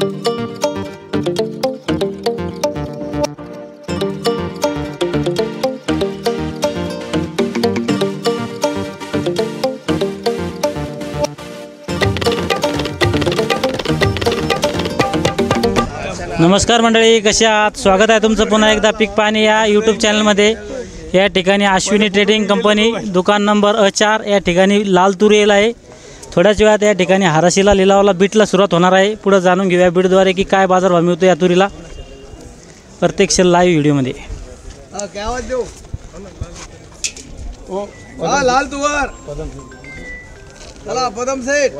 नमस्कार मंडळी, कसे आहात? स्वागत आहे तुमचं पुन्हा एकदा पीक पाहणी या यूट्यूब चॅनलमध्ये। या ठिकाणी अश्विनी ट्रेडिंग कंपनी दुकान नंबर A4 या ठिकाणी लाल तूर येईल आहे। थोड्याच वेळात या ठिकाणी हराशीला लिलावाला बीटला सुरुवात होणार आहे। पुढे जाणून घेऊया बीटद्वारे की काय बाजारभाव मिळतो या तुरीला प्रत्यक्ष लाईव्ह व्हिडिओमध्ये। क्या आवाज देऊ? लाल तुवर चला पदम सेठ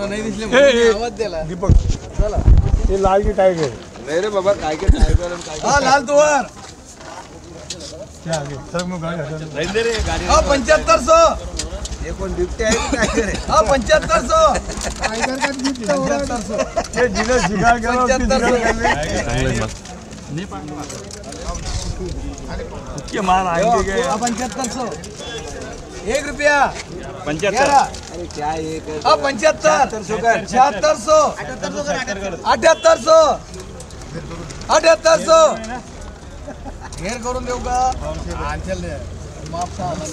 नाही दिसले आवाज दिला दीपक चला ते लाल की टाइगर नाही रे बाबा काय के टाइगर लाल तुवर नहीं दे रे गाड़ी 7500 ये कोण बिबटे आहे की टाइगर आहे 7500 टाइगर का बिबटे 7500 ये जिने शिकार केला 7500 नहीं पाडला के मार आएंगे 7500 1 रुपया 75 अरे क्या एक 75 7600 7800 घेर करून देऊ का आंचल दे माफ सा नाही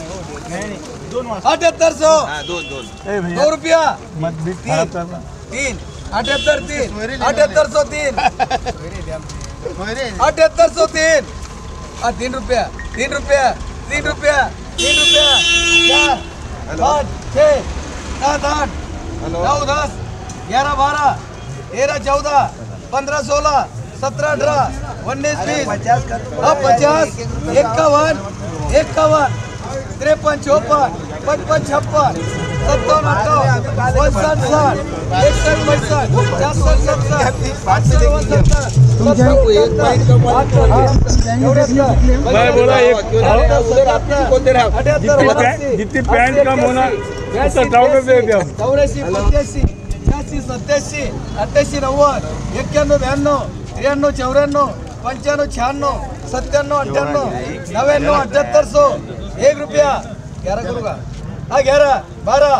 7800 हां 2 रुपया मत बीट खराब करना 3 78 3 7803 7803 3 रुपया 3 रुपया 3 रुपया 3 रुपया 4 5 6 7 8 9 10 11 12 13 14 15 16 17 18 19 20 50 51 51 53 54 55 56 57 58 59 60 61 62 मैं बोला एक जितनी पैंट कम होना उसका डाउन दे दिया 84 85 86 87 88 90 91 92 93 94 95 96 97 98 99 1 रुपया 11 करूँगा हाँ 11 12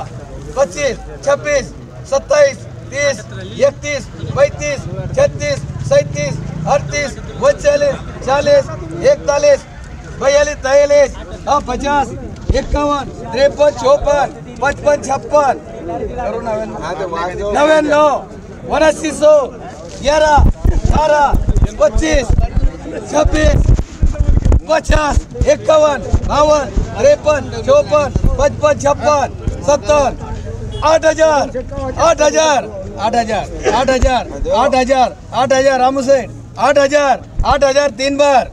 25 26 27 30 31 35 36 37 38 39 40 41 42 43 हाँ 50 51 53 54 55 56 99 89 11 18 25 26 50 51 52 53 54 55 56 70 8000 8000 8000 8000 8000 8000 रामू सेठ 8000 8000 3 बार।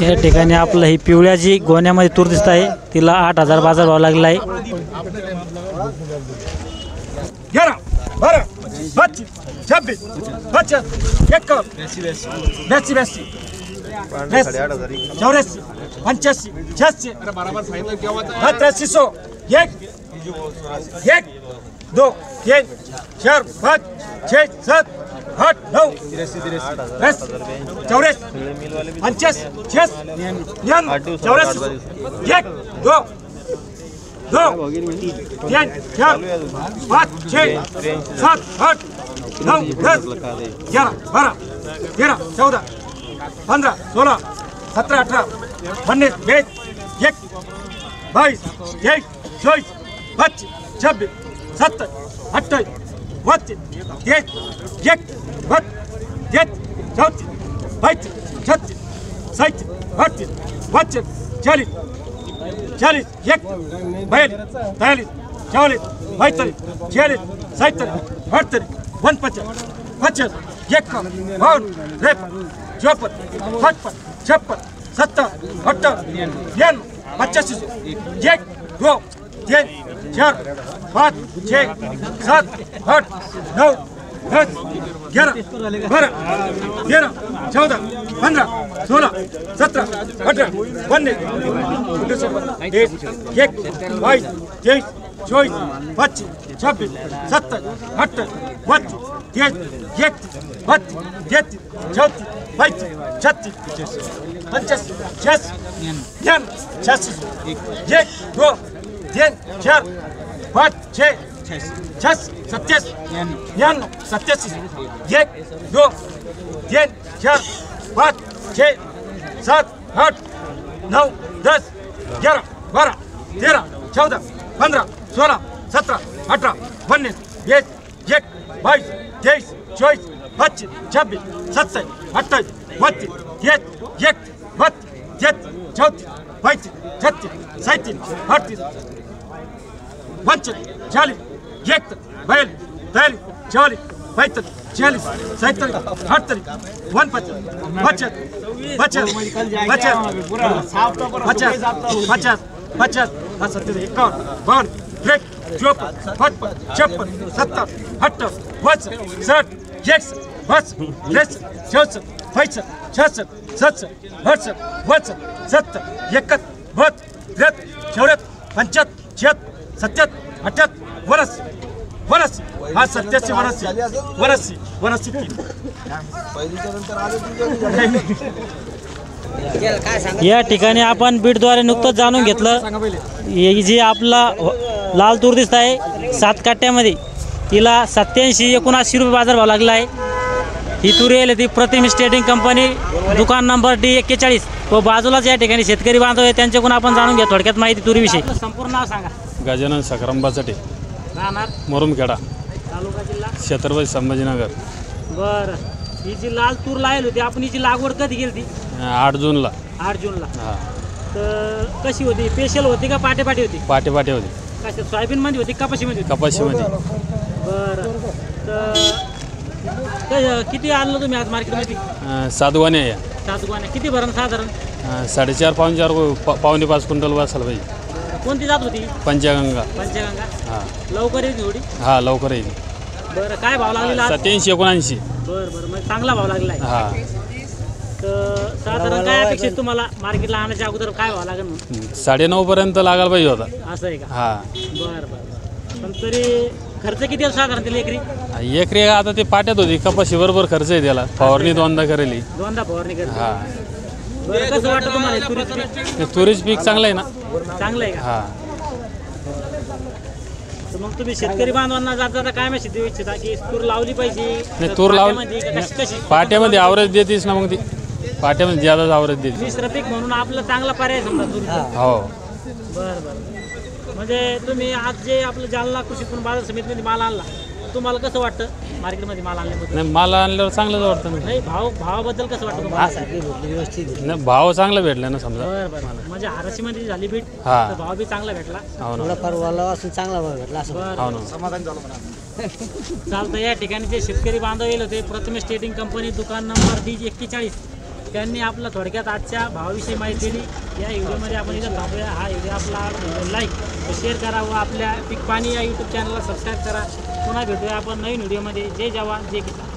या ठिकाणी आपलं ही पिवळ्या जी गोण्यामध्ये तूर दिसत आहे तिला 8000 बाजारभाव लागला आहे। 11 12 25 26 25 51 82 84 85 86 8300 1 1 2 3 4 5 6 7 8 9 84 50 6 84 1 2 2 3 4 5 6 7 8 9 10 11 12 13 14 15 16 17 18 19 20 21 22 23 24 25 26 27 28 29 30 31 32 33 34 35 36 37 38 39 40 40 1 42 43 44 45 46 47 48 49 50 51 52 54 55 56 57 58 89 85 1 2 3 4 5 6 7 8 9 10 11 12 13 14 15 16 17 18 19 20 21 22 23 24 25 26 27 28 29 30 31 32 33 34 35 36 50 56 86 1 2 तीन चार पाच छे छस 27 91 87 एक दोन तीन चार पाच छे सात आठ 9 10 11 12 13 14 15 16 17 18 19 20 21 22 23 24 25 26 27 28 29 30 31 32 33 34 35 36 37 38 39 40 41 42 43 44 45 46 47 48 50 51 54 56 57 58 60 बस 63 64 65 66 67 68 70 71 72 73 74 75 वर्ष हा 87 वर्ष या ठिकाणी आपण बीडद्वारे नुकतंच जाणून घेतलं हे जे आपला लाल तूर दिसत आहे 7 काट्यामध्ये तिला 87-79 रुपये बाजारभाव लागला आहे. ही तूर येईल ती प्रतिमिष ट्रेडिंग कंपनी दुकान नंबर D41 व बाजूलाच या ठिकाणी शेतकरी बांधव आहे त्यांच्याकडून आपण जाणून घ्या थोडक्यात माहिती तुरीविषयी. संपूर्ण नाव सांगा. गजानन सकराम बाचटे, राहणार मुरुमखेडा, तालुका जिल्हा छत्रपती संभाजीनगर. बरं. ही जी लाल तूर लावली होती आपण हिची लागवड कधी केली ती? 8 जूनला. 8 जूनला. हां. तर कशी होती? स्पेशल होती का पाटे होती? पाटे होती. कशा सोयाबीनमध्ये होती कपाशीमध्ये होती? कपाशीमध्ये. बरं. तर किती आणलं तुम्ही आज मार्केटमध्ये? 7 गोण्या या. 7 गोण्या. किती भरण साधारण? 4.5 पावणे 5 क्विंटल बसायला पाहिजे. कोणती जात होती? पंचगंगा. पंचगंगा. हां. लवकर येईल थोडी? हां लवकर येईल. बरं. काय भाव लागलेला? 87-79. बरं. मग चांगला भाव लागला आहे. हां. तर साधारण काय अपेक्षित तुम्हाला मार्केटला आणायच्या अगोदर काय भाव लागेल म्हणून? 9.5 पर्यंत लागायला पाहिजे होता. असं आहे का? हां. बरं. पण तरी खर्च किती आहे साधारण तिला एकरी? एकरी आता ते पाट्यात होती कपाशी बरोबर खर्च आहे त्याला. फवारणी 2दा करेली. 2दा फवारणी करते. हां. बरं. कसं वाटतं तुम्हाला तुरीचं पीक? तुरीच पीक चांगलं आहे ना. चांगलं आहे का? हां. तर मग तुम्ही शेतकरी बांधवांना जाता काय मेसेज देऊ इच्छिता की तूर लावली पाहिजे? नाही तूर पाट्यामध्ये का लावली कशी? पाट्यामध्ये आवरेज देतीस ना मग ती पाट्यामध्ये ज्यादाच आवरेज देते. मिश्र पीक म्हणून आपलं चांगला पर्याय समजा तुरीचा. हो. बरं. म्हणजे तुम्ही आज जे आपलं जालना कृषी उत्पन्न बाजार समितीमध्ये माल आणला तुम्हाला कसं वाटतं मार्केटमध्ये माल आणल्याबद्दल? नाही माल आणल्यावर चांगलंच वाटतं ना. नाही भावाबद्दल कसं वाटतं तुम्हाला? नाही भाव चांगला भेटला ना समजा. बरं. म्हणजे हाराशीमध्ये झाली बीट हां. तर भाव बी चांगला भेटला. हो ना. थोडाफार वाला असून चांगला भाव भेटला असं. हो ना. चालतं. या ठिकाणी जे शेतकरी बांधव येईल होते प्रतिमिष ट्रेडिंग कंपनी दुकान नंबर D41 त्यांनी आपला थोडक्यात आजच्या भावाविषयी माहिती दिली. या व्हिडिओमध्ये आपण इथं थांबूया. हा व्हिडिओ आपला लाईक व शेअर करा व आपल्या पीक पाणी या यूट्यूब चॅनलला सबस्क्राईब करा. पुन्हा भेटूया आपण नवीन व्हिडिओमध्ये. जय जवान जय किसान.